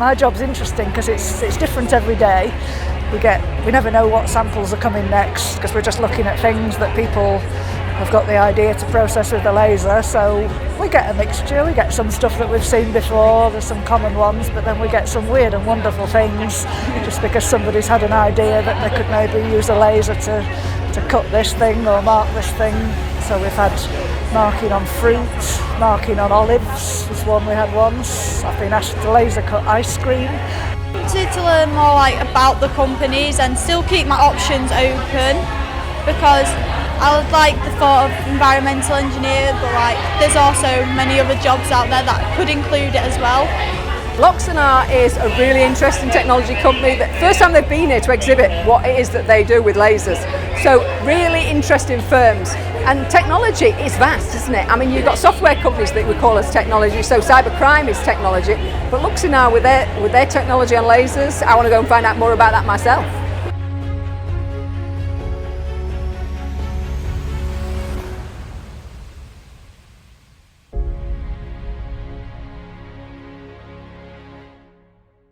my job's interesting because it's different every day. We never know what samples are coming next because we're just looking at things that people have got the idea to process with the laser. So we get a mixture, we get some stuff that we've seen before, there's some common ones, but then we get some weird and wonderful things just because somebody's had an idea that they could maybe use a laser to cut this thing or mark this thing. So we've had marking on fruit, marking on olives was one we had once. I've been asked to laser cut ice cream. To learn more about the companies and still keep my options open, because I would like the thought of environmental engineer, but there's also many other jobs out there that could include it as well. Luxinar is a really interesting technology company. That first time they've been here to exhibit what it is that they do with lasers. So really interesting firms. And technology is vast, isn't it? I mean, you've got software companies that we call as technology, so cybercrime is technology. But Luxinar with their technology on lasers, I want to go and find out more about that myself.